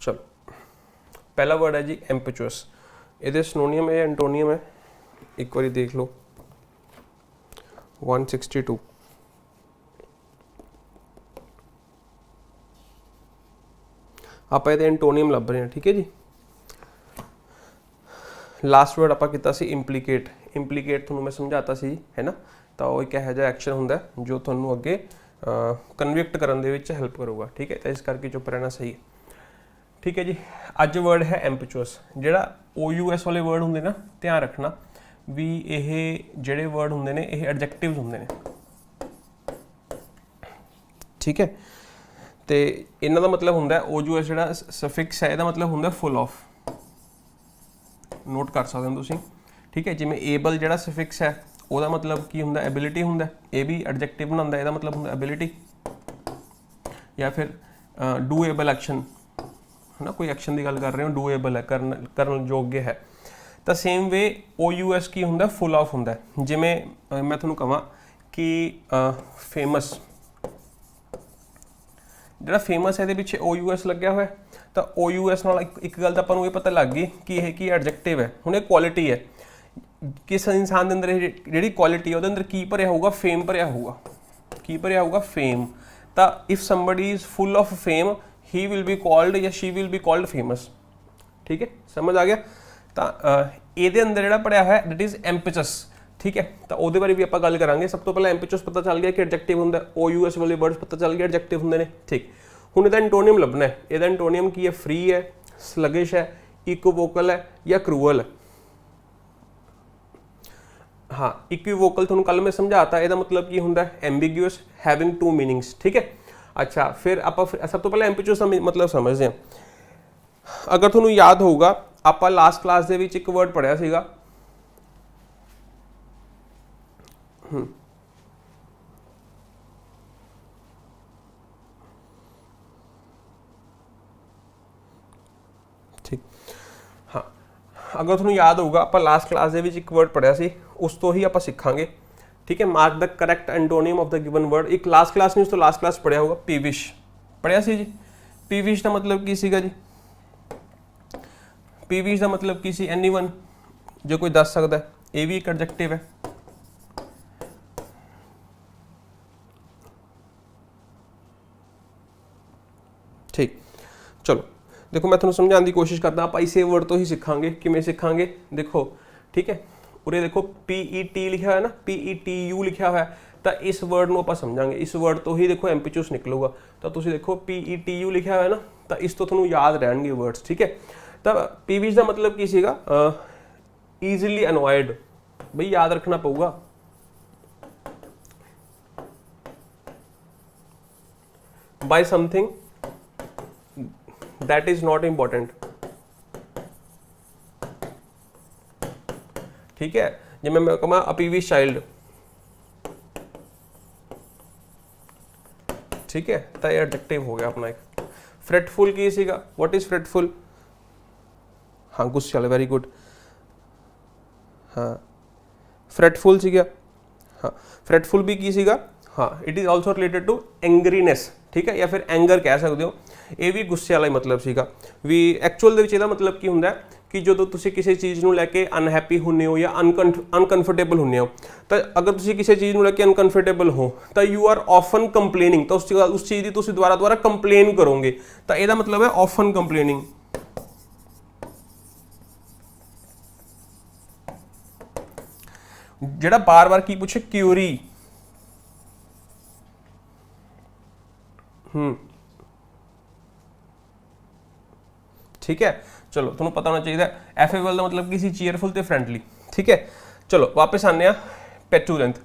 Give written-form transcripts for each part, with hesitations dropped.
चलो पहला वर्ड है जी एम्पचुअस, ये सिनोनियम है एंटोनियम है, एक बार देख लो 162। आप ये एंटोनियम लभ रहे हैं, ठीक है जी। लास्ट वर्ड आप किया सी इंप्लीकेट, इंप्लीकेट थोड़ा मैं समझाता सी है ना, तो वो एक यह एक्शन होंगे जो थोड़ा अगे कन्विक्ट करने के हेल्प करूँगा, ठीक है। तो इस करके चुप रहना सही है, ठीक है जी। अज वर्ड है एम्पचुअस, जोड़ा OUS वाले वर्ड होंगे ना, ध्यान रखना भी ये जोड़े वर्ड होंगे ने ये एडजैक्टिव्स होंगे ने, ठीक है। तो इन्हों का मतलब होंगे OUS जोड़ा सफिक्स है, यदा मतलब होंगे फुल ऑफ, नोट कर सकते हो तुम, ठीक है। जिमें एबल जोड़ा सफिक्स है वह मतलब की होंगे एबिलिटी होंगे, ये भी एडजैक्टिव बनाता है, यदा मतलब होंगे एबिलिटी, या फिर डूएबल एक्शन है ना, कोई एक्शन की गल कर रहे हो डूएबल है, करन योग्य है। तो सेम वे OUS की होंगे फुल ऑफ होंगे, जिमें मैं थोड़ा कहा कि फेमस जोड़ा फेमस है, ये पिछे OUS लग्या हुआ है, तो OUS नाल एक गल तो आपको ये पता लग गई कि यह की एडजैक्टिव है। हुण क्वालिटी है, किस इंसान के अंदर जी क्वालिटी है वो अंदर की भरिया होगा, फेम भरिया होगा, की भरिया होगा फेम। तो if somebody is full of fame he will be called या she will be called famous, ठीक है, समझ आ गया। तो ये अंदर जो पढ़िया है दैट इज एम्पचस, ठीक है। तो वो बारे भी आप गल करेंगे। सब तो पहले एम्पचस पता चल गया कि एडजैक्टिव होंगे, OUS वाले वर्ड्स पता चल गया एडजैक्टिव होंगे ने, ठीक। हुण इहदा एंटोनियम लभना है, इहदा एंटोनियम की है फ्री है, स्लगिश है, इक्विवोकल है या क्रूअल है। हाँ, इक्विवोकल थोड़ा कल मैं समझाता, यदा मतलब की होंगे एम्बिग्यूअस, हैविंग टू मीनिंग्स, ठीक है। अच्छा, फिर आप सब तो पहले एम्पचुअस मतलब समझते हैं। अगर थोड़ा याद होगा आप लास्ट क्लास के एक वर्ड पढ़िया सीगा, ठीक। हाँ, अगर थोड़ा याद होगा आप लास्ट क्लास के एक वर्ड पढ़िया सी, उस तो ही आप सीखांगे, ठीक है। Mark the correct antonym of the given word. एक लास्ट क्लास नहीं, उस तो लास्ट क्लास पढ़िया होगा पीविश, पढ़िया सी जी। पीविश का मतलब की सीगा जी, पीविश का मतलब की सी एनीवन, जो कोई दस सकता है, ये भी एक एडजैक्टिव है, ठीक। चलो देखो मैं थोड़ा समझाने की कोशिश करता, आप इसे वर्ड तो ही सीखांगे, किमें सीखांगे देखो, ठीक है। उरे देखो PET लिखा हुआ है ना, PETU लिखा हुआ है, तो इस वर्ड को आप समझांगे, इस वर्ड तो ही देखो एम्पचुअस निकलूगा। तो तुम देखो PETU लिखा हुआ है ना, तो इस तो थोड़ा याद रहने वर्ड्स, ठीक है। तो पीविश का मतलब की सीगा ईजिली अनॉयड, भाई याद रखना पऊगा, by something that is not important, ठीक है। जिमें मैं कहूँ अपीविश चाइल्ड, ठीक है। तो ये एडजेक्टिव हो गया अपना एक। फ्रेटफुल की सीगा, व्हाट इज फ्रेटफुल, हाँ गुस्से वाले, वेरी गुड। हाँ फ्रेटफुल सीगा, हाँ फ्रेटफुल भी की सीगा, हाँ it is also related to angriness, ठीक है, या फिर एंगर कह सकते हो, ये भी गुस्से वाला ही मतलब सीगा भी। एक्चुअल दे विच इहदा मतलब की हुंदा है कि जो तुसीं किसी चीज़ नूं लैके अनहैप्पी हुंदे हो या अनकंफर्टेबल हुंदे हो, तो अगर तुसीं किसी चीज़ नूं लैके अनकंफर्टेबल हो तो यू आर ऑफन कंप्लेनिंग, तो उस चीज़ की तुसीं दोबारा कंप्लेन करोगे, तो इहदा मतलब है ऑफन कंप्लेनिंग। जिहड़ा बार बार की पूछे क्यूरी, ठीक है। चलो तुम्हें पता होना चाहिए एफेबल का मतलब किसी चीयरफुल ते फ्रेंडली, ठीक है। चलो वापस आने आ पेचुलेंट।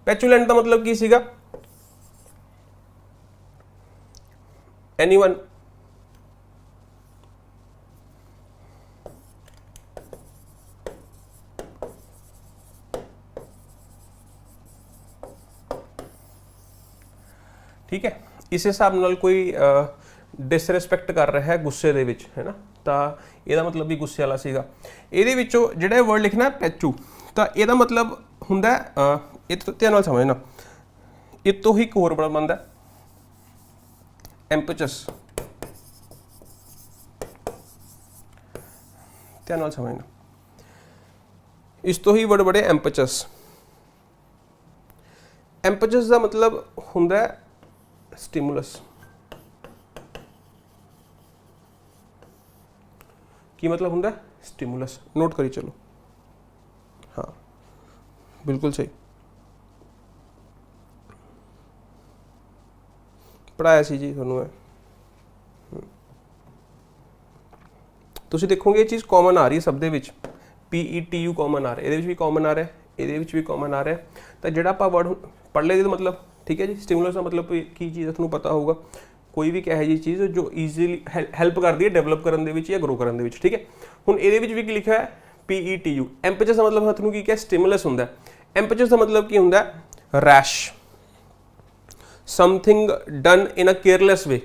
पेचुलेंट का मतलब की सीगा एनीवन, ठीक है। इस हिसाब नाल कोई डिसरिस्पैक्ट कर रहा है गुस्से दे विच, है ना, तो यदा मतलब भी गुस्से वाला सीगा। इहदे विचों जिहड़ा वर्ड लिखना पैचू, तो यदा मतलब हुंदा ये तो ध्यान नाल समझना, ये तो ही एक होर वर्ड बनदा एम्पचस, ध्यान नाल समझना। इस तो ही बड़े बड़े एम्पचस। एम्पचस का मतलब हुंदा है स्टिमुलस। की मतलब हुंदा है स्टिमुलस। नोट करी चलो। हाँ बिल्कुल सही पढ़ाया सी जी तुहानूं मैं। तुसीं देखोगे ये चीज़ कॉमन आ रही है सब दे विच। PETU कॉमन आ रहा है, ये भी कॉमन आ रहा है, ये भी कॉमन आ रहा है। तो जिहड़ा आपां वर्ड पढ़ ले मतलब ठीक है जी। स्टिमुलस का मतलब की चीज़ तुहानूं पता होगा, कोई भी कहो जी चीज़ जो ईजीली हैल्प करती है डेवलप करने दे विच या ग्रो करने दे विच। ठीक है, हुण इहदे विच भी की लिखा है PETU। एम्पचस का मतलब तुहानूं की क्या स्टिमुलस हुंदा है। एम्पचस का मतलब की हुंदा है रैश, समथिंग डन इन अ केयरलैस वे।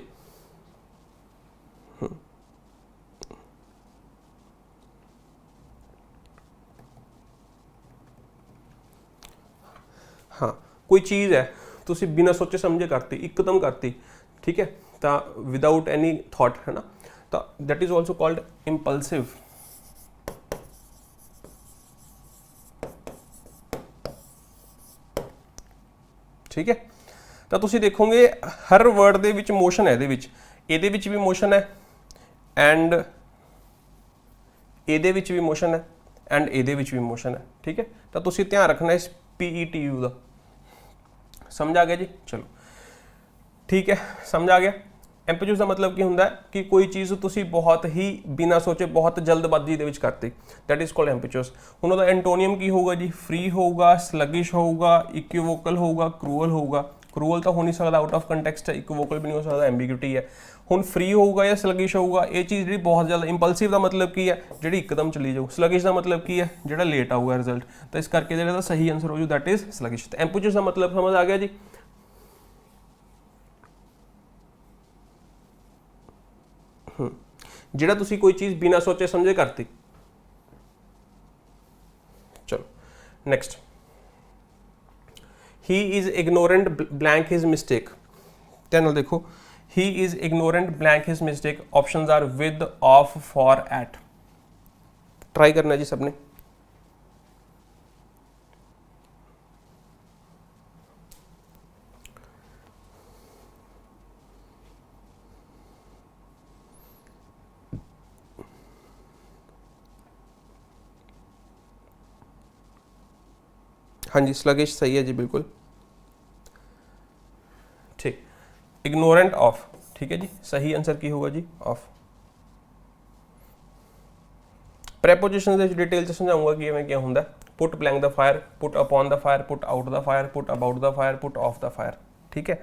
हाँ कोई चीज़ है तुसी बिना सोचे समझे करती, एकदम करती, ठीक है, तो विदाउट एनी थॉट, है ना, तो that is also called impulsive. ठीक है, तो तुसी देखोगे हर वर्ड दे विच मोशन है, ਇਹਦੇ ਵਿੱਚ भी मोशन है एंड ਇਹਦੇ ਵਿੱਚ भी मोशन है एंड ਇਹਦੇ ਵਿੱਚ भी मोशन है। ठीक है, तो तुसी ध्यान रखना इस PETU का। समझ आ गया जी? चलो ठीक है, समझ आ गया। एम्पचस का मतलब की हुंदा है कि कोई चीज़ तुसी बहुत ही बिना सोचे बहुत जल्दबाजी दे विच करती, दैट इज कॉल्ड एम्पचस। हुण उहदा एंटोनियम की होगा जी? फ्री होगा, स्लगिश होगा, इक्विवोकल होगा, क्रूअल होगा। क्रूअल तो हो नहीं सकता, आउट ऑफ कंटेक्सट है। इक्विवोकल भी नहीं हो सकता, एम्बीग्यूटी है। हुण फ्री होगा या स्लगिश होगा, ये चीज़ जी बहुत ज़्यादा। इंपल्सिव का मतलब की है जी एकदम चली जाओ। स्लगिश का मतलब की है जो लेट आऊगा रिजल्ट। तो इस करके जो सही आंसर हो जाए दैट इज स्लगिश। तो एम्पचस का मतलब समझ आ गया जी? जिहड़ा तुसी कोई चीज़ बिना सोचे समझे करती। चलो next, he is ignorant blank his mistake. ध्यान नाल देखो, he is ignorant blank his mistake. Options are with, of, for, at. Try करना जी सबने। हाँ जी, स्लगिश सही है जी, बिल्कुल ठीक। इग्नोरेंट ऑफ, ठीक है जी, सही आंसर की होगा जी? ऑफ। प्रेपोजिशन के डिटेल से समझाऊंगा कि मैं क्या होंगे। Put blank the fire, put upon the fire, put out the fire, put about the fire, put off the fire. ठीक है,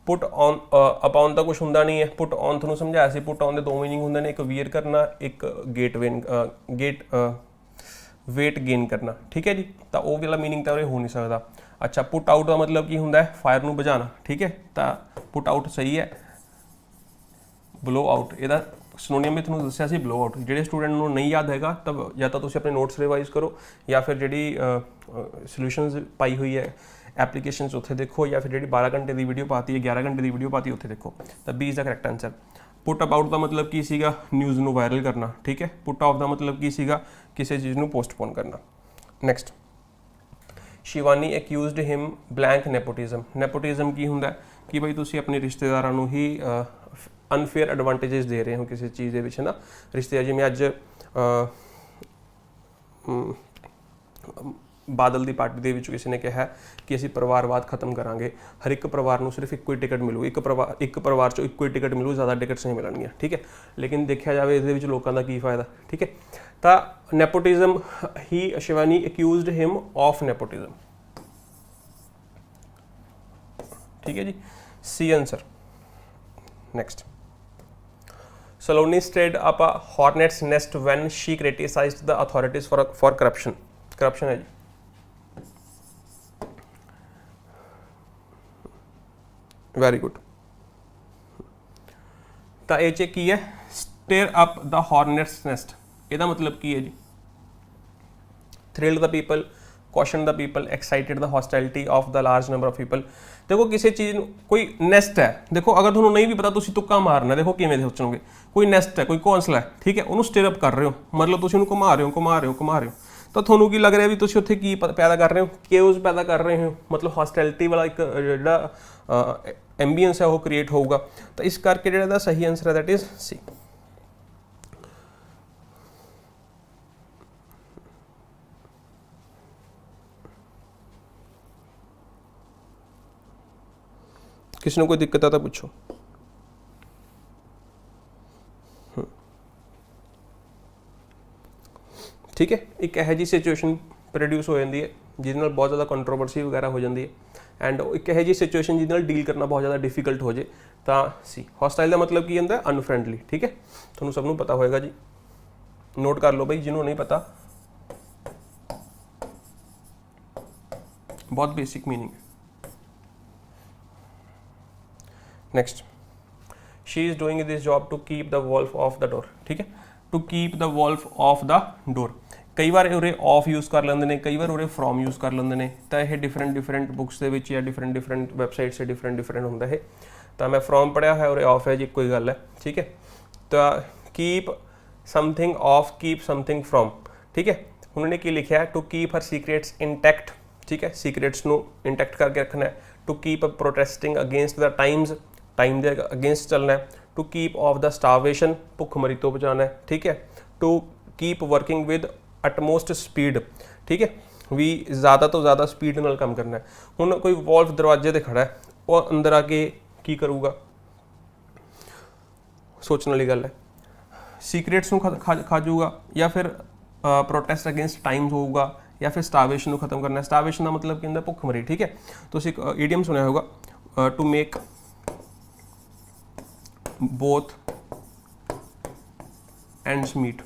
पुट ऑन अपॉन तो कुछ होंगे नहीं है। पुट ऑन थोड़ा समझाया सी, पुट ऑन के दो मीनिंग होंगे ने, एक वियर करना, एक वेट गेन करना। ठीक है जी, तो वह वाला मीनिंग तो हो नहीं सकता। अच्छा, पुट आउट का मतलब की होंगे फायर को बुझाना। ठीक है, तो पुट आउट सही है। ब्लो आउट ਇਹਦਾ सिनोनियम भी ਤੁਹਾਨੂੰ ਦੱਸਿਆ ਸੀ, ब्लो आउट। ਜਿਹੜੇ स्टूडेंट ਨੂੰ नहीं याद हैगा ਤਾਂ ਜਾਂ ਤਾਂ ਤੁਸੀਂ ਆਪਣੇ ਨੋਟਸ ਰਿਵਾਈਜ਼ ਕਰੋ, ਜਾਂ ਫਿਰ ਜਿਹੜੀ ਸੋਲੂਸ਼ਨਸ ਪਾਈ ਹੋਈ ਹੈ ਐਪਲੀਕੇਸ਼ਨਸ ਉੱਥੇ ਦੇਖੋ, ਜਾਂ ਫਿਰ ਜਿਹੜੀ 12 ਘੰਟੇ ਦੀ ਵੀਡੀਓ ਪਾਤੀ ਹੈ, 11 ਘੰਟੇ ਦੀ ਵੀਡੀਓ ਪਾਤੀ ਉੱਥੇ ਦੇਖੋ। ਤਾਂ B is the correct answer. Put about the ਮਤਲਬ ਕੀ ਸੀਗਾ? ਨਿਊਜ਼ ਨੂੰ ਵਾਇਰਲ ਕਰਨਾ। ਠੀਕ ਹੈ, ਪੁੱਟ ਆਫ ਦਾ ਮਤਲਬ ਕੀ ਸੀਗਾ? ਕਿਸੇ ਚੀਜ਼ ਨੂੰ ਪੋਸਟਪੋਨ ਕਰਨਾ। Next, Shivani accused him blank nepotism. Nepotism की हुंदा कि भाई तुसी अपने रिश्तेदारां नूं ही अनफेयर एडवांटेजेस दे रहे हो किसी चीज़ के विच, है ना। रिश्तेदार जिवें अज बादल की पार्टी दे विच किसी ने कहा कि असीं परिवारवाद खत्म करांगे, हर एक परिवार नूं सिर्फ इक्को ही टिकट मिलू, एक परिवार चों इक्को ही टिकट मिलू, ज़्यादा टिकट्स नहीं मिलणगीਆਂ। ठीक है, लेकिन देखा जाए इहदे विच लोकां दा की फायदा। ठीक है, तो nepotism, he Shivani accused him of nepotism. ठीक है जी, C answer. Next, Saloni stirred up a hornet's nest when she criticized the authorities for corruption. Corruption है जी, वेरी गुड। तो ये की है stir up the hornet's nest, ਇਹਦਾ मतलब की है जी? Thrill the people, caution the people, excited the hostility of the large number of people। देखो किसी चीज़ कोई नेस्ट है, देखो अगर ਤੁਹਾਨੂੰ नहीं भी पता ਤੁਸੀਂ तुक्का मारना, देखो किवें सोचोगे, कोई नेस्ट है, कोई घोंसला है, ठीक है, ਉਹਨੂੰ ਸਟਿਰ ਅਪ ਕਰ ਰਹੇ ਹੋ, मतलब ਤੁਸੀਂ ਉਹਨੂੰ ਘੁਮਾ ਰਹੇ ਹੋ, ਤਾਂ ਤੁਹਾਨੂੰ ਕੀ ਲੱਗ ਰਿਹਾ ਵੀ ਤੁਸੀਂ ਉੱਥੇ ਕੀ ਪੈਦਾ ਕਰ ਰਹੇ ਹੋ, ਕੇਓਸ ਪੈਦਾ ਕਰ ਰਹੇ ਹੋ, मतलब ਹੌਸਟੈਲਿਟੀ ਵਾਲਾ ਇੱਕ ਜਿਹੜਾ ਐਂਬੀਐਂਸ ਹੈ ਉਹ ਕ੍ਰੀਏਟ ਹੋਊਗਾ। ਤਾਂ ਇਸ ਕਰਕੇ ਜਿਹੜਾ ਇਹਦਾ ਸਹੀ ਆਨਸਰ ਹੈ ਦੈਟ ਇਜ਼ ਸੀ। किसी ने कोई दिक्कत है तो पूछो। ठीक है, एक यह जी सिचुएशन प्रोड्यूस हो जाती है जिसदे नाल बहुत ज़्यादा कंट्रोवर्सी वगैरह हो जाती है एंड एक यह जी सिचुएशन जिसदे नाल डील करना बहुत ज़्यादा डिफिकल्ट हो जाए तो सी। हॉस्टाइल का मतलब की होंदा है अनफ्रेंडली। ठीक है, तुहानूं सबनूं पता होएगा जी, नोट कर लो भाई जिन्होंने नहीं पता, बहुत बेसिक मीनिंग है। Next, she is doing this job to keep the wolf off the door. ठीक है, to keep the wolf off the door, कई बार उरे ऑफ यूज़ कर लेंदे ने, कई बार उरे फ्रॉम यूज़ कर लेंदे ने, तो यह डिफरेंट बुक्स दे विच या डिफरेंट वैबसाइट से डिफरेंट होंदा है। तो मैं फ्रॉम पढ़िया है, उरे ऑफ है जी, कोई गल है। ठीक है, तो keep something off, keep something from. ठीक है, उन्होंने की लिखा है to keep her secrets intact. ठीक है, सीक्रेट्स नू इंटैक्ट करके रखना है। To keep protesting against the times, time के अगेंस्ट चलना है। To keep off the starvation, भुखमरी तो बचाना है। ठीक है, to keep working with utmost speed. ठीक है, भी ज़्यादा तो ज़्यादा स्पीड नाल काम करना है। हुण कोई वॉल्फ दरवाजे ते खड़ा है, वो अंदर आके की करूगा, सोचने वाली गल है। सीक्रेट्स नू खा जाऊगा, या फिर प्रोटेस्ट अगेंस्ट टाइम्स होगा, या फिर स्टारवेशन को खत्म करना है। स्टारवेशन का मतलब क्या होता है, भुखमरी। ठीक है, तो एक ईडियम सुना होगा, to make both ends meet.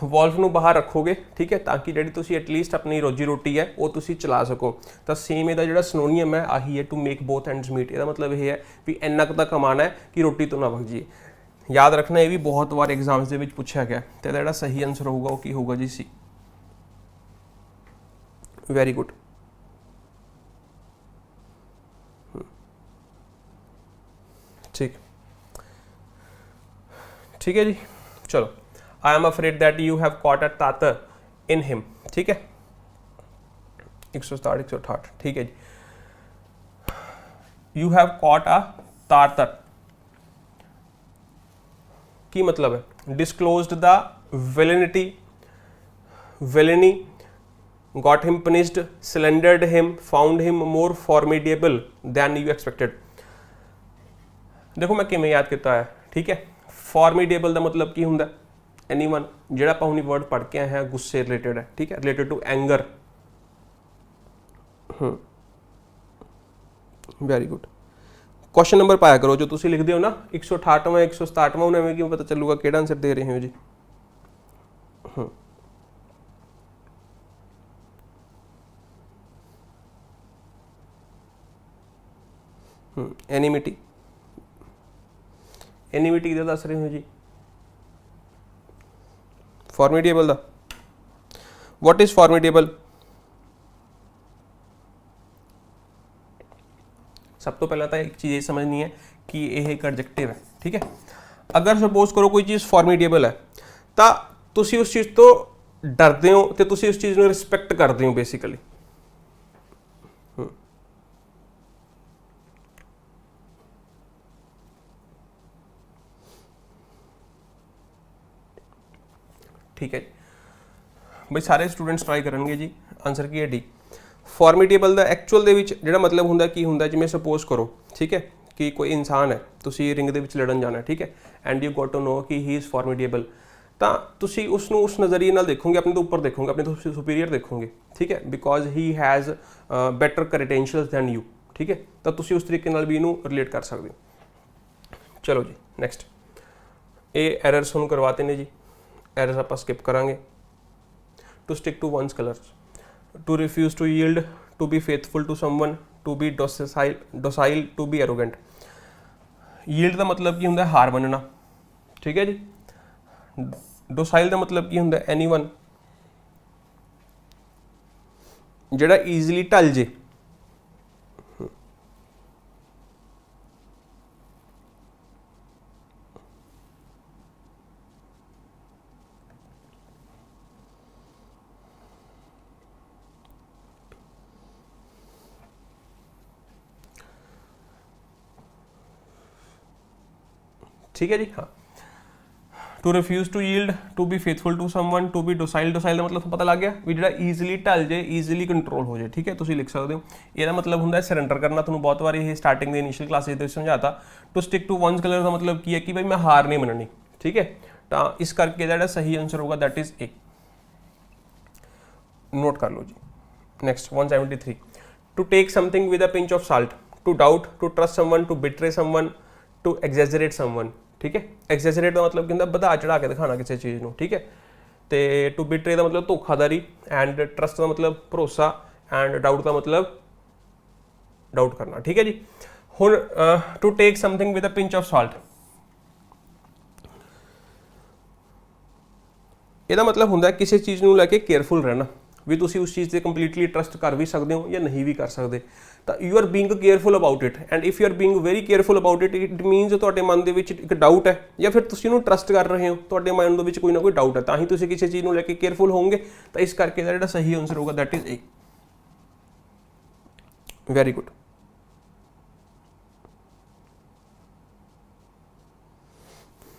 Wolf नू बाहर रखोगे, ठीक है, ताकि जी तुम एटलीस्ट अपनी रोजी रोटी है वो तुम चला सको। तो सेम ਇਹਦਾ ਜਿਹੜਾ सिनोनियम है आही है to make both ends meet. ਇਹਦਾ मतलब यह है भी इन्ना कुछ कमाना है कि रोटी तो ना वग जाए। याद रखना, ये भी बहुत बार एग्जाम्स के पूछा गया। तो ਇਹਦਾ ਜਿਹੜਾ सही आंसर होगा वो की होगा जी, सी। Very good. ठीक है जी, चलो। I am afraid that you have caught a tartar in him. ठीक है, 167 168। ठीक है जी, you have caught a tartar की मतलब है disclosed the villainy, got him punished, slandered him, found him more formidable than you expected. देखो मैं किमें याद किया है। ठीक है, फॉर्मिडेबल का मतलब की होंगे, एनीवन जो आप हुणी वर्ड पढ़ के आए हैं गुस्से रिलेटेड है। ठीक है, related to anger. Very good. Question number पाया करो जो तुम लिखते हो ना, 168वां 167वां, उन्हें क्यों पता चलूगा केड़ा आंसर दे रहे हो जी। एनिमिटी, एनिमिटी का दस रहे हो जी। फॉर्मिडेबल दा, व्हाट इज फॉर्मिडेबल? सब तो पहला तो एक चीज़ ये समझनी है कि यह एक एडजेक्टिव है। ठीक है, अगर सपोज करो कोई चीज़ फॉर्मिडेबल है तो तुसी उस चीज़ तो डरते हो, तो तुसी उस चीज़ को रिस्पैक्ट करते हो बेसिकली। ठीक है भाई, सारे स्टूडेंट्स ट्राई करेंगे जी। आंसर की है डी। फॉर्मिडेबल का एक्चुअल दे विच जिहड़ा मतलब हुंदा की हुंदा, जिवें सपोज करो, ठीक है, कि कोई इंसान है, तुसी रिंग दे विच लड़न जाना, ठीक है, and you got to know कि ही इज़ फॉर्मिडेबल। तो तुसी उसनूं उस नज़रिए नाल देखोगे, अपने तो ऊपर देखोगे, अपने तो सुपीरियर देखोगे। ठीक है, because he has better credentials than you. ठीक है, तो तुसी उस तरीके नाल भी इनू रिलेट कर सकते हो। चलो जी नैक्सट, ये एरर्स हुण करवाते ने जी, एरर्स आप स्किप करांगे। To stick to one's colours, to refuse to yield, to be faithful to someone, to be docile, to be arrogant. Yield का मतलब की होंगे हार मनना। ठीक है जी, डोसाइल का मतलब की होंगे एनीवन ਜਿਹੜਾ ਈਜ਼ੀਲੀ ਢਲ ਜੇ। ठीक है जी। हाँ, to refuse to yield, to be faithful to someone, to be docile. Docile का मतलब पता लग गया भी जो ईजिली ढल जाए, ईजिली कंट्रोल हो जाए। ठीक है, तुम लिख सकते हो। यदा मतलब होंगे सरैंडर करना। तुम बहुत बार ये स्टार्टिंग के इनिशियल क्लासेज समझाता। To stick to one's colour का मतलब की है कि भाई मैं हार नहीं मननी। ठीक है, तो इस करके जो सही आंसर होगा दैट इज ए। नोट कर लो जी। Next 173, to take something with a pinch of salt, to doubt, to trust someone, to betray someone, to exaggerate someone. ठीक है, एग्जैजरेट का मतलब कहता बढ़ा चढ़ा के दिखाना किसी चीज़ को। ठीक है, तो टू बिट्रे का मतलब धोखाधारी, एंड ट्रस्ट का मतलब भरोसा, एंड डाउट का मतलब डाउट करना। ठीक है जी। हुण to take something with a pinch of salt, ਇਹਦਾ मतलब ਹੁੰਦਾ किसी चीज़ ਨੂੰ लेके केयरफुल रहना भी तुसी उस चीज़ से कंप्लीटली ट्रस्ट कर भी सकते हो या नहीं भी कर सकते। तो you are being careful about it, and if you are being very careful about it, it means तुहाडे मन दे विच एक डाउट है या फिर तुसी उहनूं ट्रस्ट कर रहे हो, तुहाडे मन दे विच कोई ना कोई डाउट है, तां ही तुसी किसी चीज़ नूं लेके केयरफुल होवोगे। तो इस करके जिहड़ा सही आंसर होगा that is a. Very good.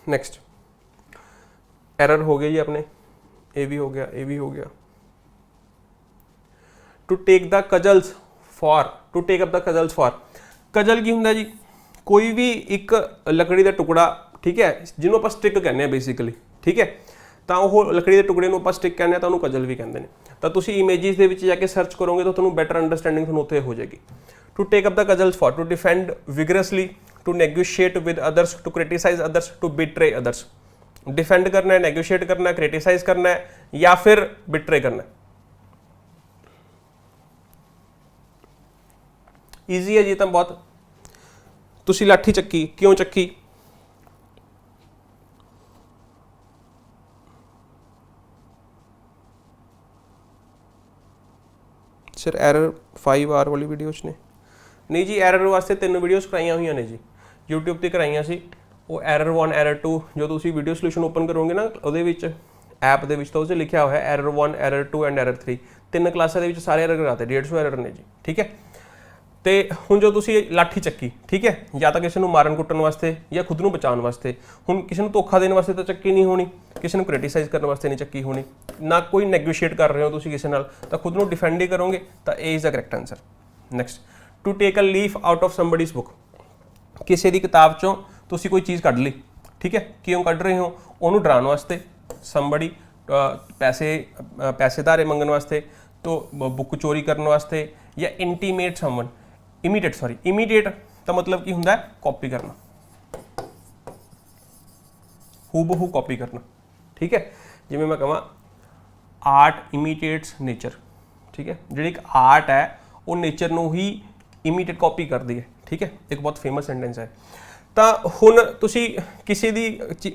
Next error हो गया जी अपने, ए भी हो गया, ए भी हो गया। To take the cudgels for, to take up the cudgels for, cudgel की होंगे जी कोई भी एक लकड़ी का टुकड़ा। ठीक है, जिन्होंने आप स्टिक कहने बेसिकली। ठीक है, तो वह लकड़ी के टुकड़े को आप स्टिक कहने, तो उन्होंने कजल भी कहते हैं। तो तुम इमेजिज के जाके सर्च करोगे तो तुम्हें बैटर अंडरस्टैंडिंग तुम्हें उत्थे हो जाएगी। To take up the cudgels for, to defend vigorously, to negotiate with others, to criticize others, to betray others. Defend करना है, नेगोशिएट करना है, क्रिटिसाइज करना है या फिर बिट्रे करना है। ईजी है जी, तो बहुत। तुसी लाठी चक्की, क्यों चक्की? सर एरर 5R वाली वीडियो ने नहीं जी, एरर वास्ते 3 वीडियोस कराई हुई ने जी, यूट्यूब पर कराई सी। वो एरर 1 एरर 2 जो तुम वीडियो सोल्यूशन ओपन करोगे ना, वो ऐप के तो उस लिखा हुआ है एरर 1 एरर 2 एंड एरर 3। 3 क्लासा के सारे एरर कराते, 150 एरर ने जी। ठीक है, तो हुण जो तुसी लाठी चक्की, ठीक है, या तो किसी को मारन कुटन वास्ते या खुद को बचाने वास्ते। हुण किसी को धोखा देने वास्ते तो चक्की नहीं होनी, किसी को क्रिटिसाइज करने वास्ते नहीं चक्की होनी, ना कोई नैगोशिएट कर रहे हो तुसी किसी नाल, तो खुद को डिफेंड ही करोगे। तो A is the correct answer. Next, to take a leaf out of somebody's book, किसी की किताब चों तुसी कोई चीज़ कढ़ ली। ठीक है, क्यों कढ़ रहे हो? उन्होंने डराने वास्ते, समबडी पैसे धारे मंगन वास्ते, तो बुक चोरी करने वास्ते, या intimate someone, immediate sorry immediate का मतलब की होंगे कॉपी करना, हूबहू कॉपी करना। ठीक है, जिवें मैं कहां आर्ट इमीडिएट्स नेचर। ठीक है, जी एक आर्ट है वो नेचर को ही इमीडिएट कॉपी करती है। ठीक है, एक बहुत फेमस सेंटेंस है। तो हुण तुसी किसी दी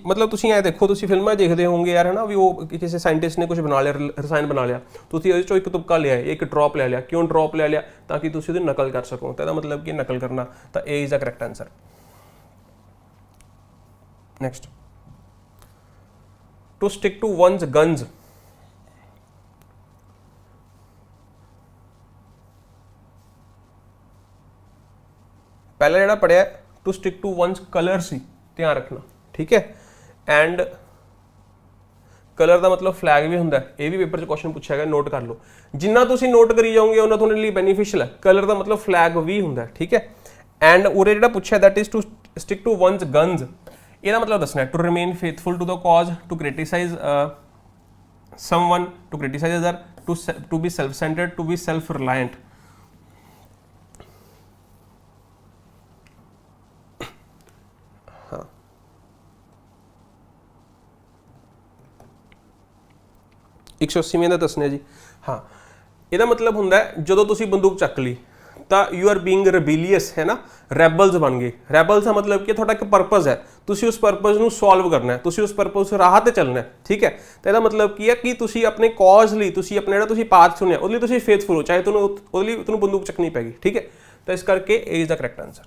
मतलब तुसी ऐ देखो, तुसी फिल्मां देखते होंगे यार, है ना, भी वो किसी साइंटिस्ट ने कुछ बना लिया, रसायन बना लिया, तुसी उहदे चों एक तुपका लिया, एक ड्रॉप ले लिया। क्यों ड्रॉप ले लिया? ताकि तुसी उहदी नकल कर सको। तो इसदा मतलब कि नकल करना। तो A is the correct answer. Next, to stick to one's guns, पहला जिहड़ा पढ़िया to stick to one's colour C, ध्यान रखना। ठीक है, एंड कलर का मतलब फ्लैग भी होंगे, ये भी पेपर क्वेश्चन पूछा गया, नोट कर लो। जिन्ना तुसी नोट करी जाओगे उन्ना तुहाडे लिए बेनीफिशियल है। कलर का मतलब फ्लैग भी होंगे। ठीक है, एंड उरे जिहड़ा पूछा that is to stick to one's guns, ਇਹਦਾ मतलब दसना है to remain faithful to the cause, to criticise someone, to criticise other, to be self centred, to be self reliant. हाँ, 180वें का दसना जी। हाँ, ਇਹਦਾ मतलब ਹੁੰਦਾ ਜਦੋਂ ਤੁਸੀਂ बंदूक ਚੱਕ ਲਈ तो यू आर बीइंग रिबेलियस, है ना, रैबल्स बन गए। रैबल्स का मतलब कि थोड़ा एक परपज़ है, ਤੁਸੀਂ ਉਸ ਪਰਪਸ ਨੂੰ ਸੋਲਵ ਕਰਨਾ ਹੈ, ਤੁਸੀਂ ਉਸ ਪਰਪਸ ਰਾਹ ਤੇ ਚੱਲਣਾ ਹੈ। ਠੀਕ ਹੈ, ਤਾਂ ਇਹਦਾ ਮਤਲਬ ਕੀ ਹੈ ਕਿ ਤੁਸੀਂ ਆਪਣੇ ਕਾਜ਼ ਲਈ, ਤੁਸੀਂ ਆਪਣੇ ਜਿਹੜਾ ਤੁਸੀਂ ਪਾਥ ਚੁਣਿਆ ਉਹਦੇ ਲਈ ਤੁਸੀਂ ਫੇਥਫੁਲ ਹੋ, ਚਾਹੇ ਤੁਹਾਨੂੰ ਉਹਦੇ ਲਈ ਤੁਹਾਨੂੰ ਬੰਦੂਕ ਚੱਕਣੀ ਪੈਗੀ। ਠੀਕ ਹੈ, ਤਾਂ ਇਸ ਕਰਕੇ ਇਹ is the correct answer.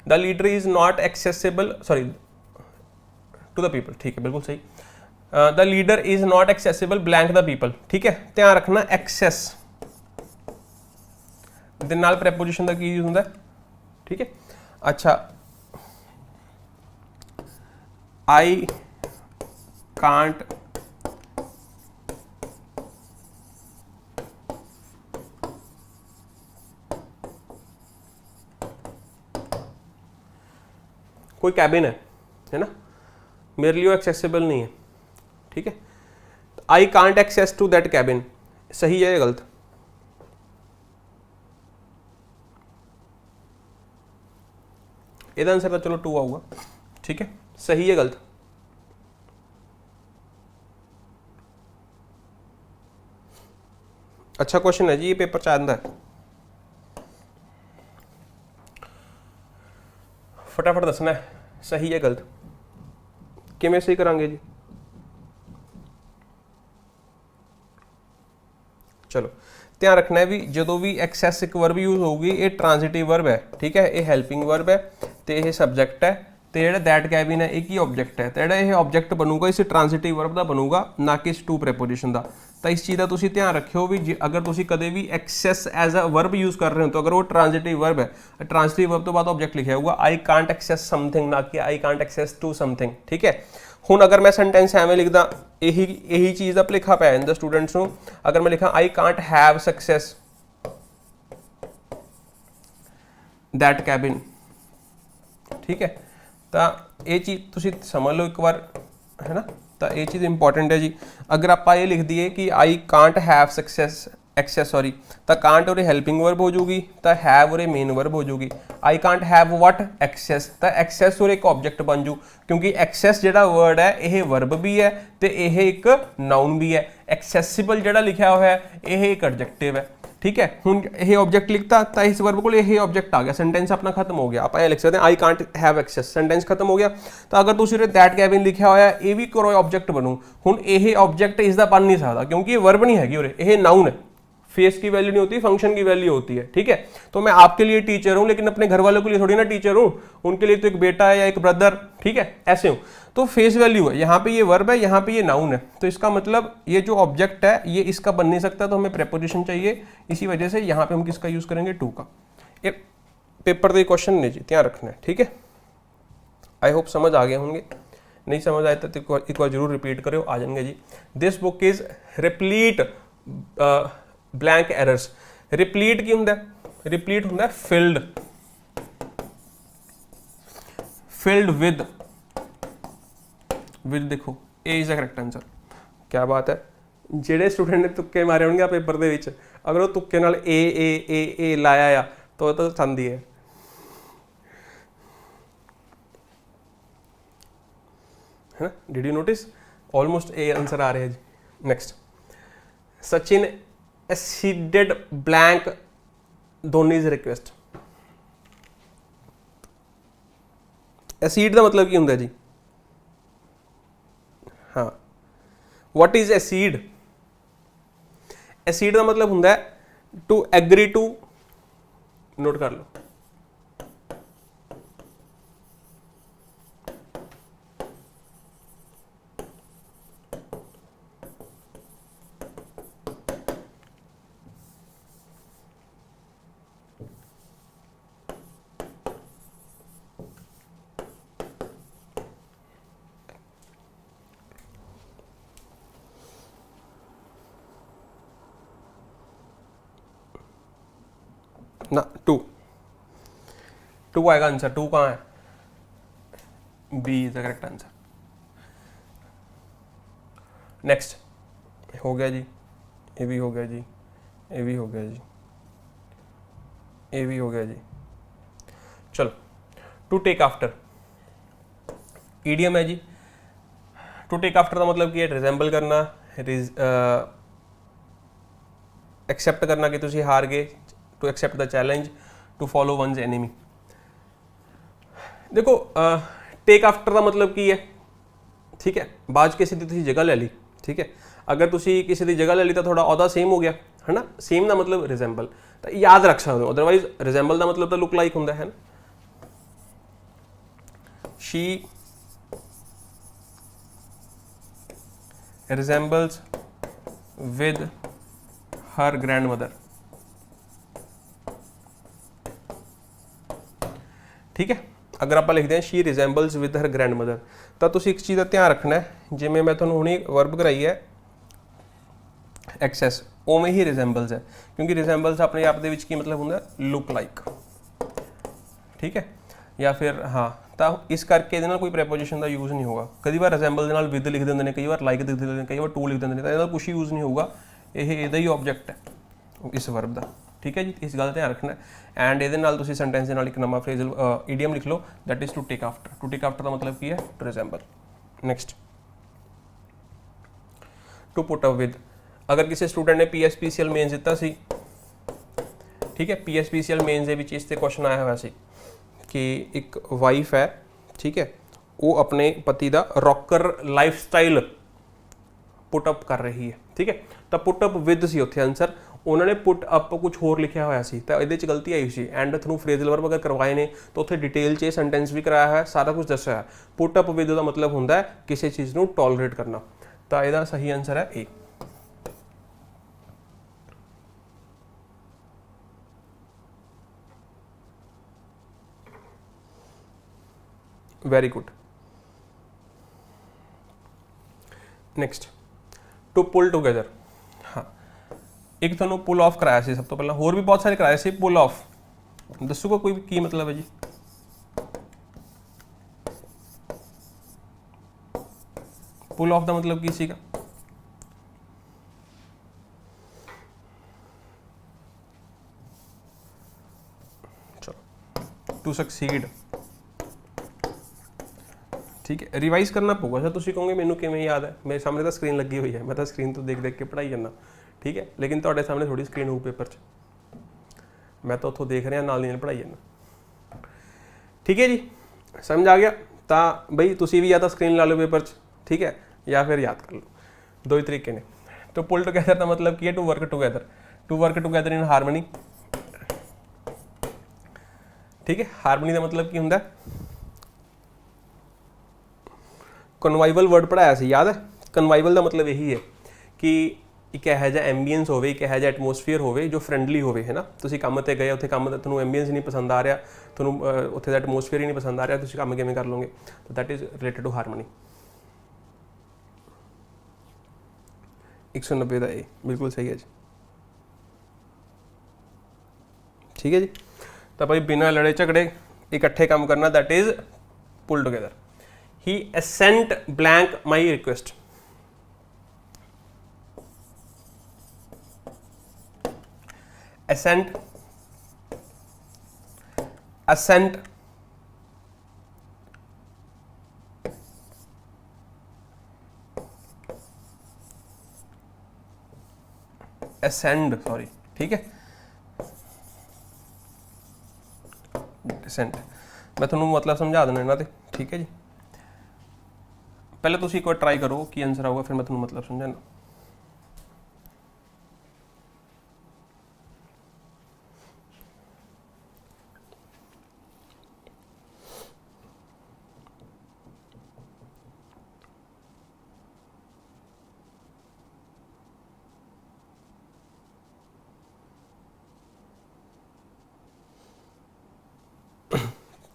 The leader is not accessible, sorry to the people. ठीक है, बिल्कुल सही। The leader is not accessible blank the people. ठीक है, ध्यान रखना एक्सेस दे नाल प्रेपोजिशन का की यूज होता है। ठीक है, अच्छा, आई कांट कोई कैबिन है ना, मेरे लिए वो एक्सेसिबल नहीं है। ठीक है, I can't access to that cabin, सही है या गलत? ਇਹਦਾ आंसर तो चलो 2 आऊगा। ठीक है, सही है गलत? अच्छा क्वेश्चन है जी, ये पेपर च आंदा है, फटाफट दसना है सही है गलत। किवें सही करांगे जी? चलो ध्यान रखना है भी जो भी एक्सैस एक वर्ब यूज होगी, ये ट्रांजिटिव वर्ब है। ठीक है, ये हैल्पिंग वर्ब है, तो यह सबजैक्ट है, तो जो दैट कैबिन है एक ही ऑब्जेक्ट है, तो जो ऑब्जेक्ट बनूगा इस ट्रांजिटिव वर्ब का बनूगा, ना कि इस टू प्रेपोजिशन का। तो इस चीज़ का तुम ध्यान रखियो भी अगर तुम कदे भी access as a verb use कर रहे हो, तो अगर वो ट्रांजिटिव वर्ब है, ट्रांजिटिव वर्ब तो बाद ऑब्जेक्ट लिखा होगा आई कांट एक्सैस समथिंग, ना कि I can't access to something. ठीक है, हुण अगर मैं सेंटेंस एवें लिखदा, यही चीज़ का भुलेखा पै जांदा स्टूडेंट्स नूं। अगर मैं लिखा आई can't have success that cabin, ठीक है, तो ये चीज़ तुसीं समझ लो एक बार, है ना, तो ये चीज़ इंपॉर्टेंट है जी। अगर आप ये लिख दिए कि I can't have success access, sorry, तो कांट और हेल्पिंग वर्ब हो जाऊगी, तो हैव और मेन वर्ब हो जाऊगी। I can't have what access, तो एक्सेस और एक ऑब्जेक्ट बन जू, क्योंकि एक्सेस जिहड़ा वर्ड है यह वर्ब भी है तो यह एक नाउन भी है। एक्सेसिबल जिहड़ा लिखा हुआ है यह एक एडजेक्टिव है। ठीक है, हुण यह ऑब्जेक्ट लिखता तो इस वर्ब को यह ऑब्जेक्ट आ गया, सेंटेंस अपना खत्म हो गया। आप लिख सकते हैं I can't have access, sentence खत्म हो गया। तो अगर तुम दैट कैबिन लिखा हुआ है, ये भी करो ऑब्जेक्ट बनू, हुण यह ऑब्जेक्ट इसका बन नहीं सकता, क्योंकि ये वर्ब नहीं हैगी, यह नाउन है। फेस की वैल्यू नहीं होती, फंक्शन की वैल्यू होती है। ठीक है, तो मैं आपके लिए टीचर हूं, लेकिन अपने घर वालों के लिए थोड़ी ना टीचर हूं, उनके लिए तो एक बेटा है या एक ब्रदर। ठीक है, ऐसे हूं, तो फेस वैल्यू है, यहाँ पे ये वर्ब है, यहाँ पे ये नाउन है, तो इसका मतलब ये जो ऑब्जेक्ट है ये इसका बन नहीं सकता, तो हमें प्रेपोजिशन चाहिए। इसी वजह से यहाँ पे हम किसका यूज करेंगे? टू का। ये पेपर का क्वेश्चन नहीं जी, ध्यान रखना है। ठीक है, आई होप समझ आ गए होंगे, नहीं समझ आए तो एक बार जरूर रिपीट करो, आ जाएंगे जी। This book is replete blank errors. Replete की होंगे? रिप्लीट होंगे फिल्ड, फिल्ड विद देखो A is the correct answer. क्या बात है, जेडे स्टूडेंट ने तुक्के मारे होंगे पेपर दे विच, अगर वो तुक्के नाल ए लाया आ तो चांदी है ना। Did you notice? Almost A answer आ रहे हैं जी। Next, Sachin acceded blank Dhoni's request. accede का मतलब की होंगे जी? हाँ, what is accede? accede का मतलब होंगे to agree to, नोट कर लो, ना टू आएगा आंसर। टू कहाँ है? B is the correct answer. Next, हो गया जी, ये भी हो गया जी, ये भी हो गया जी, ये भी हो गया जी। चलो, टू टेक आफ्टर ईडियम है जी। टू टेक आफ्टर का मतलब कि रिजेंबल करना, एक्सेप्ट करना कि तुसी हार गए, to accept the challenge, to follow one's enemy. देखो टेक आफ्टर का मतलब की है, ठीक है, बाज किसी की तुसी जगह ले ली, ठीक है, अगर तुसी किसी की जगह ले ली तो थोड़ा अहदा सेम हो गया है ना, सेम का मतलब रिजेंबल, तो याद रख सकते हो, अदरवाइज रिजेंबल का मतलब तो लुक लाइक होंगे है ना। She resembles with her grandmother, ठीक है। अगर आप लिखते हैं she resembles with her grandmother, तो तुम एक चीज़ का ध्यान रखना है, जिमें मैं थोड़ा हुणी वर्ब कराई है एक्सेस, उवें ही रिजेंबल्स है, क्योंकि रिजेंबल्स अपने आप की मतलब होंगे लुक लाइक, ठीक है, या फिर हाँ, तो इस करके ये कोई प्रेपोजिशन का यूज़ नहीं होगा, कई बार रिजेंबल के नाल विद लिख देंगे ने, कई बार लाइक लिख देंगे, कई बार टू लिख देंगे, तो कुछ यूज़ नहीं होगा, ये ही ऑब्जेक्ट है इस वर्ब का, ठीक है जी, इस गल ध्यान रखना। एंड ये सेंटेंस के नाल एक नवा फ्रेजल ईडियम लिख लो, that is to take after. To take after का मतलब की है to resemble. Next, to put up with, अगर किसी स्टूडेंट ने PSPCL मेन्स दिता सी, ठीक है, PSPCL मेन्स के विच इस ते क्वेश्चन आया हुआ सी कि एक वाइफ है, ठीक है, वो अपने पति का rocker life style put up कर रही है, ठीक है, तो पुट अप विद सी उत्थे आंसर, उन्होंने पुट अप कुछ होर लिखा हुआ सी, तो ये गलती आई सी, एंड थ्रू फ्रेजल वर्ब अगर करवाए ने तो उत्थे डिटेल च सेंटेंस भी कराया है, सारा कुछ दस्या है। पुट अप विद का मतलब होंदा है किसी चीज़ को टॉलरेट करना, तो यदा सही आंसर है A. Very good. Next, to pull together, हाँ, एक थोड़ा पुल ऑफ कराया सी सब तो पहला, होर भी बहुत सारे कराए सी, पुल ऑफ दसूगा कोई की मतलब है जी, पुल ऑफ का मतलब की सीगा, चलो, टू सक्सीड, ठीक है, रिवाइज करना पड़ेगा सर, तुम कहोगे मैनू किवें याद है, मेरे सामने तो स्क्रीन लगी हुई है, मैं तो स्क्रीन तो देख देख के पढ़ाई जाना, ठीक है, लेकिन तुहाडे सामने थोड़ी स्क्रीन हो पेपर च, मैं तो उतों देख रहा नाल पढ़ाई जाना, ठीक है जी, समझ आ गया, तो बई तुसी भी या तो स्क्रीन ला लो पेपर च, ठीक है, या फिर याद कर लो, दो ही तरीके ने। तो पुल टुगेदर का मतलब की है to work together, to work together in harmony, ठीक है, हारमनी का मतलब की होंदा है, कन्वाइवल वर्ड पढ़ाया सी याद है, कन्वाइवल का मतलब यही है कि एक यह जिहा एंबीएंस होवे, एक यह जिहा एटमोसफेयर होवे जो फ्रेंडली होवे, है ना, तुसीं काम ते गए, उत्थे काम तुहानूं एंबीएंस नहीं पसंद आ रहा, तुहानूं उत्थे दा एटमोसफेयर ही नहीं पसंद आ रहा, तुसीं काम किवें कर लोगे, तो that is related to harmony. 190 का ए बिल्कुल सही है जी, ठीक है जी, तो भाई बिना लड़े झगड़े इकट्ठे काम करना, that is pull together. He assent blank my request, assent, assent, ascend, sorry, ठीक है, assent, मैं थोनों मतलब समझा देना इन्हां ते, ठीक है जी, पहले तुम एक बार ट्राई करो कि आंसर आऊगा, फिर मैं तुम्हें मतलब समझाना।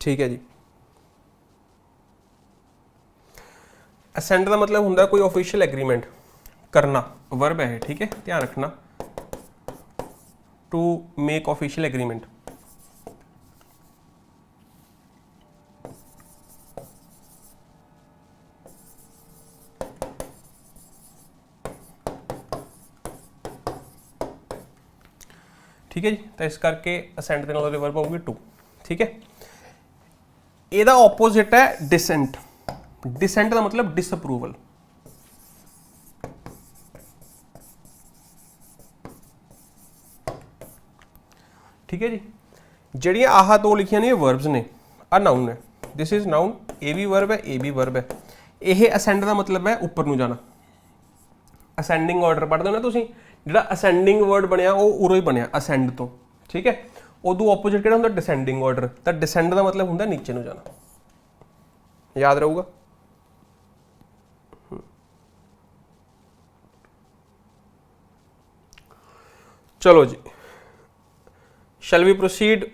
ठीक है जी, असेंट का मतलब होंदा कोई ऑफिशियल एग्रीमेंट करना, वर्ब है, ठीक है, ध्यान रखना, टू मेक ऑफिशियल एग्रीमेंट, ठीक है जी, तो इस करके असेंट के नाल वर्ब होगी टू, ठीक है। ਇਹਦਾ ऑपोजिट है डिसेंट, डिसेंट का मतलब डिसअप्रूवल, ठीक है जी, जड़ियाँ आह दो लिखियां ने वर्ब्स ने, आ नाउन है, दिस इज नाउन, ए भी वर्ब है, ए भी वर्ब है। ये असेंड का मतलब है ऊपर नूं जाना। असेंडिंग ऑर्डर पढ़ते हो ना तुसीं, जिहड़ा असेंडिंग वर्ड बनया वो उरों ही बनया असेंड तो, ठीक है। उदों ओपोजिट किहड़ा हुंदा डिसेंडिंग ऑर्डर, तो डिसेंड का मतलब हुंदा नीचे नूं जाना, याद रहूगा। चलो जी, शैल वी प्रोसीड,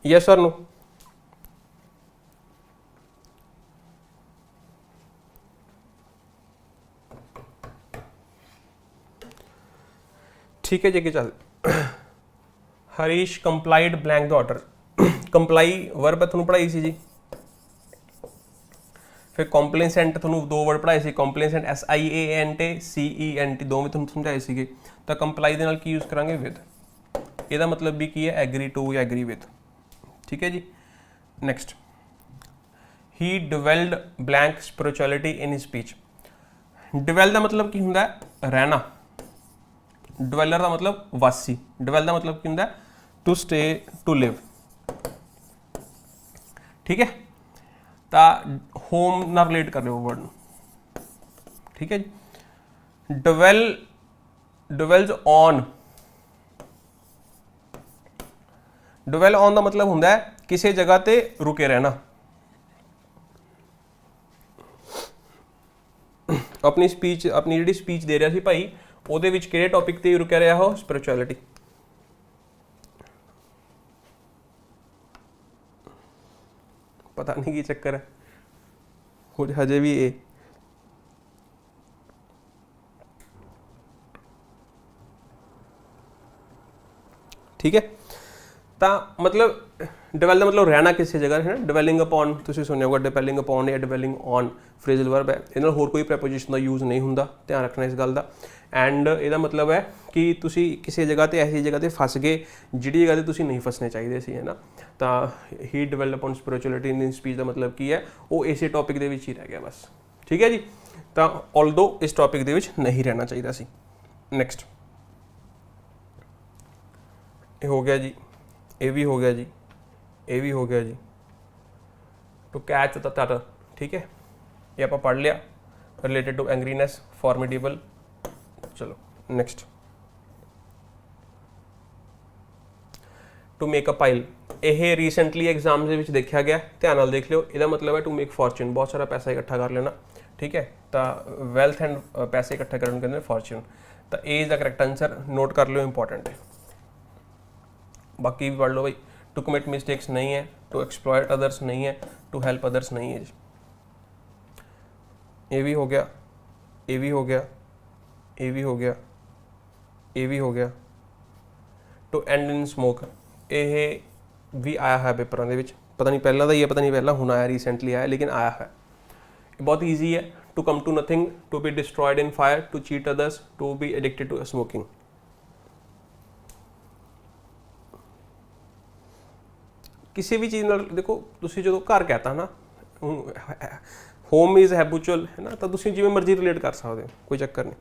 यस और नो? ठीक है जी, अगे चल। Harish complied blank the order. Comply verb है, तुहानूं पढ़ाई सी जी। फिर कॉम्पलेसेंट तुहानूं दो वर्ड पढ़ाए सी, कॉम्पलेसेंट SIANT CENT दो भी तुहानूं समझाए सीगे। तो कंप्लाई दे नाल की यूज़ करांगे विद, ਇਹਦਾ मतलब भी की है एग्री टू या एग्री विद, ठीक है जी। Next, he dwelled blank spirituality in speech. Dwell का मतलब की हुंदा है रहना, डिवेलर का मतलब वासी, डिवेल का मतलब की हुंदा है टू स्टे टू लिव, ठीक है। तो होम ना रिलेट कर लो वर्ड, ठीक है जी। डिवेल, डिवेल्स ऑन, डिवेल ऑन का मतलब हुंदा है किसी जगह ते रुके रहना। अपनी स्पीच, अपनी जी स्पीच दे रहा सी भाई, ਉਹਦੇ ਵਿੱਚ ਕਿਹੜੇ टॉपिक ਤੇ रुके रहा हो? स्पिरिचुअलिटी। पता नहीं की चक्कर है, कुछ हजे भी ये ठीक है। तो मतलब डिवेल का मतलब रहना किसी जगह है ना। डिवेलिंग अपॉन तुसीं सुनिया होगा, डिवेलिंग अपॉन या डिवेलिंग ऑन फ्रेजल वर्ब है, इहदे नाल होर कोई प्रैपोजिशन का यूज़ नहीं हुंदा, ध्यान रखना इस गल का। एंड ਇਹਦਾ मतलब है कि तुसी किसी जगह ते ऐसी जगह ते फस गए जिहड़ी जगह ते तुसी नहीं फसने चाहिए सी, है ना। तो he develop upon spirituality in speech का मतलब की है वो इसे टॉपिक दे विच ही रह गया बस, ठीक है जी। तो ऑल्दो इस टॉपिक दे विच नहीं रहना चाहिए सी। नैक्सट, ये हो गया जी, ये भी हो गया जी, ये भी हो गया जी। टू कैच द टर, ठीक है, ये आप पढ़ लिया। Related to angriness, formidable. चलो next, to make a pile. ये रीसेंटली एग्जाम के देखा गया, ध्यान नाल देख लियो। इसका मतलब है टू मेक फॉर्चून, बहुत सारा पैसा इकट्ठा कर लेना, ठीक है। तो वैल्थ एंड पैसे इकट्ठा करने कहते हैं फॉर्चून। तो A is the correct answer, note कर लो, इंपॉर्टेंट है। बाकी भी पढ़ लो भाई। टू कमिट मिस्टेक्स नहीं है, टू एक्सप्लॉयट अदर्स नहीं है, टू हेल्प अदर्स नहीं है। ये भी हो गया, ये भी हो गया, ये भी हो गया, ये भी हो गया। टू एंड इन स्मोक, ये भी आया है पेपरों के, पता नहीं पहला ही है, पता नहीं पहला हुण आया, रीसेंटली आया, लेकिन आया है। बहुत ईजी है। To come to nothing, to be destroyed in fire, to cheat others, to be addicted to smoking. किसी भी चीज़ देखो, तुसी जो घर कहता ना होम इज़ हैबिचुअल, है ना, तो तुसी जिवें मर्जी रिलेट कर सकते हो, कोई चक्कर नहीं।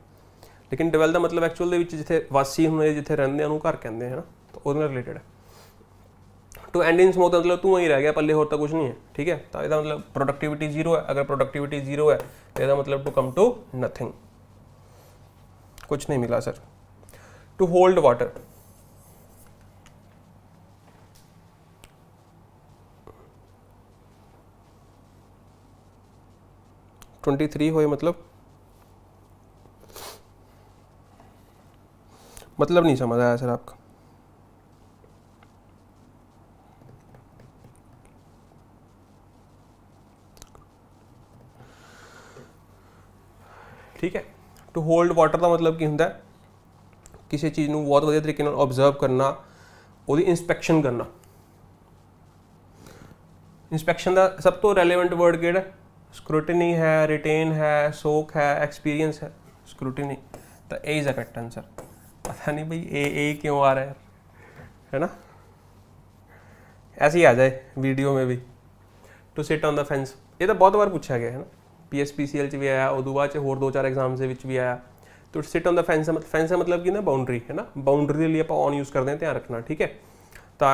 लेकिन डिवेल का मतलब एक्चुअल दे विच जिथे वासी हुंदे, जिथे रहिंदे उहनूं घर कहंदे हैं ना, तो उहदे नाल रिलेटेड है। टू एंड इन स्मोक मतलब तू वहीं रह गया, पल्ले होर तो कुछ नहीं है, ठीक है। तो इसका मतलब प्रोडक्टिविटी जीरो है। अगर प्रोडक्टिविटी जीरो है तो इसका मतलब टू कम टू नथिंग, कुछ नहीं मिला sir. To hold water, twenty three हो मतलब नहीं समझ आया सर आपका। ठीक है। टू होल्ड वाटर का मतलब की हुंदा है किसी चीज़ को बहुत वधिया तरीके नाल ऑब्जर्व करना, उसकी इंस्पैक्शन करना। इंस्पैक्शन का सब तो रेलेवेंट वर्ड केड़ा? स्क्रूटिनी है, रिटेन है, सोक है, एक्सपीरियंस है। स्क्रूटिनी, तो A is the correct answer. पता नहीं भाई ए क्यों आ रहा है ना, ऐसे ही आ जाए वीडियो में भी। To sit on the fence, ये तो बहुत बार पूछा गया है ना, PSPCL भी आया, उदों बाद होर दो चार एग्जाम्स भी आया। तो seat on the fence, fence का मतलब कि ना बाउंड्री, है ना, बाउंड्री के लिए आप ऑन यूज़ करते हैं, ध्यान रखना, ठीक है। तो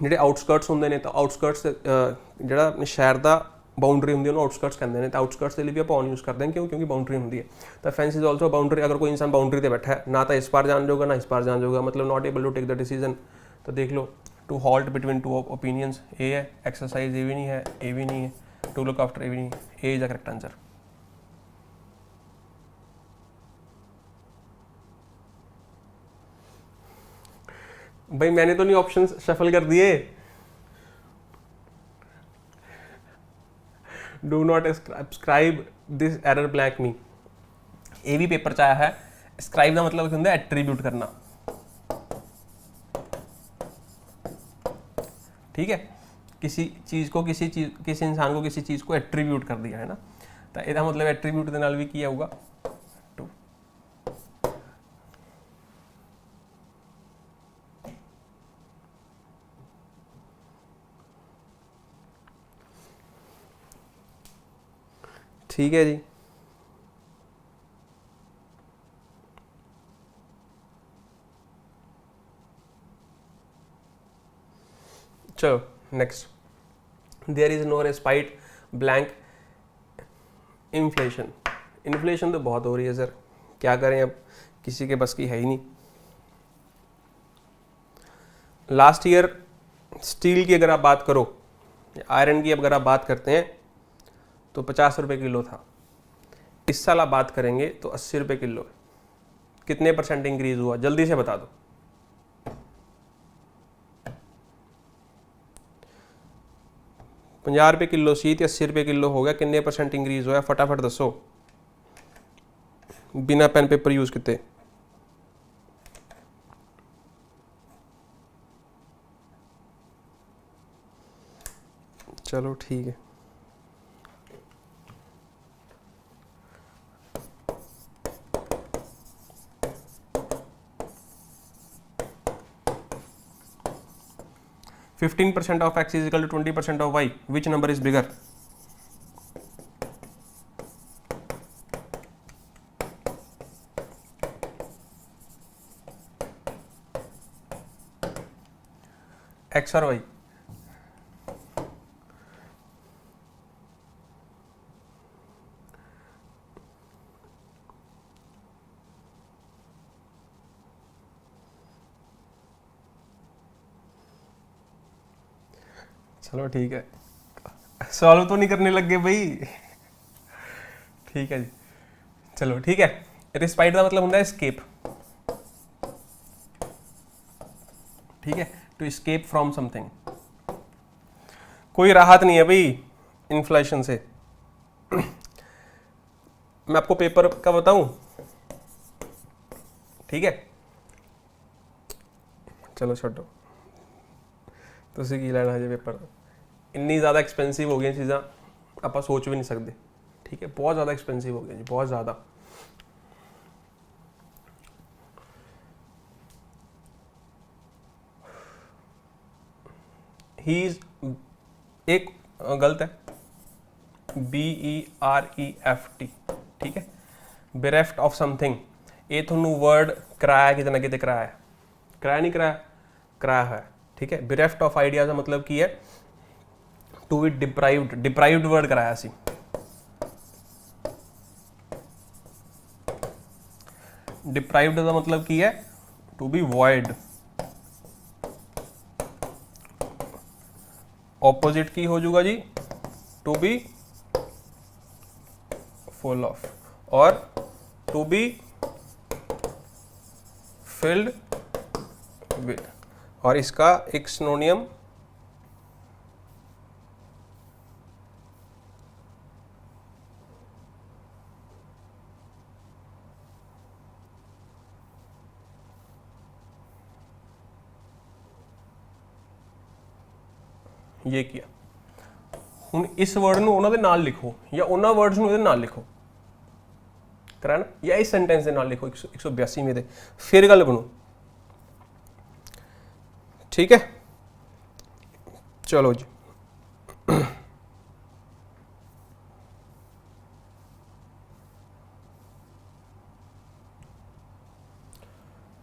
ਜਿਹੜੇ ਆਊਟਸਕਰਟਸ ਹੁੰਦੇ ਨੇ ਤਾਂ ਆਊਟਸਕਰਟਸ ਜਿਹੜਾ ਆਪਣੇ ਸ਼ਹਿਰ ਦਾ ਬਾਉਂਡਰੀ ਹੁੰਦੀ ਹੈ ਉਹਨੂੰ ਆਊਟਸਕਰਟਸ ਕਹਿੰਦੇ ਨੇ, ਤਾਂ ਆਊਟਸਕਰਟਸ ਦੇ ਲਈ ਵੀ ਆਪਾਂ ਔਨ ਯੂਜ਼ ਕਰਦੇ ਹਾਂ ਕਿਉਂਕਿ ਬਾਉਂਡਰੀ ਹੁੰਦੀ ਹੈ। ਤਾਂ ਫੈਂਸ ਇਜ਼ ਆਲਸੋ ਬਾਉਂਡਰੀ। ਅਗਰ ਕੋਈ ਇਨਸਾਨ ਬਾਉਂਡਰੀ ਤੇ ਬੈਠਾ ਹੈ ਨਾ ਤਾਂ ਇਸ ਪਾਰ ਜਾਣ ਜਾਊਗਾ ਨਾ ਇਸ ਪਾਰ ਜਾਣ ਜਾਊਗਾ, मतलब not able to take the decision. तो देख लो to halt between two opinions A है, एक्सरसाइज ए भी नहीं है, ए भी नहीं है, टू लुक आफ्टर ए भी नहीं है, A is the correct answer. भाई मैंने तो नहीं ऑप्शंस शफल कर दिए। Do not scribe this error blank me. A भी पेपर चाया है। स्क्राइब का मतलब क्या होता है? एट्रीब्यूट करना। ठीक है, किसी चीज़ को किसी इंसान को किसी चीज़ को एट्रीब्यूट कर दिया है ना, तो यदा मतलब एट्रीब्यूट के नाल भी किया होगा टू। ठीक है जी, चलो next. There is no respite blank inflation. Inflation तो बहुत हो रही है सर, क्या करें अब, किसी के बस की है ही नहीं। लास्ट ईयर स्टील की अगर आप बात करो, आयरन की अगर आप बात करते हैं तो 50 रुपये किलो था। इस साल आप बात करेंगे तो 80 रुपये किलो है। कितने % इंक्रीज हुआ, जल्दी से बता दो। 50 रुपये किलो सी 80 रुपये किलो हो गया, कितने % इंक्रीज होया? फटाफट दसो बिना पेन पेपर यूज किते। चलो ठीक है, fifteen % of x is equal to 20% of y. Which number is bigger? x और y? चलो ठीक है, सॉल्व तो नहीं करने लग गए भाई। ठीक है जी, चलो ठीक है। रिस्पाइट का मतलब होता है एस्केप। ठीक है, टू एस्केप फ्रॉम समथिंग। कोई राहत नहीं है भाई इन्फ्लेशन से। मैं आपको पेपर का बताऊं, ठीक है? चलो छोड़ो, तुसी की लेना है पेपर। इन्नी ज़्यादा एक्सपेंसिव हो गई चीज़ां, आप सोच भी नहीं सकते। ठीक है, बहुत ज़्यादा एक्सपेंसिव हो गई जी, बहुत ज़्यादा। ही इज एक गलत है, BEREFT। ठीक है, बेरेफ्ट ऑफ समथिंग। ये थोनू वर्ड कराया किते ना किते कराया है, कराया नहीं कराया, कराया है। ठीक है, बेरेफ्ट ऑफ आइडिया का मतलब की है to be deprived. Deprived word कराया सी। डिप्राइव्ड का मतलब की है टू बी वॉइड। ऑपोजिट की हो जाऊगा जी टू बी फुल ऑफ, और टू बी फिल्ड विद। और इसका एक सिनोनियम ये किया। हुण इस वर्ड नूं उन्हां दे नाल लिखो या उन्हां वर्ड्स नूं इहदे नाल लिखो, करा ना, या इस सेंटेंस दे नाल लिखो 182वें दे, फिर गल बनू। ठीक है, चलो जी।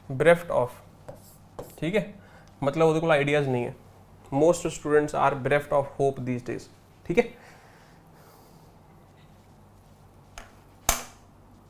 ब्रेफ्ट ऑफ, ठीक है, मतलब वो आइडियाज़ नहीं है, most students are bereft of hope these days। ठीक है,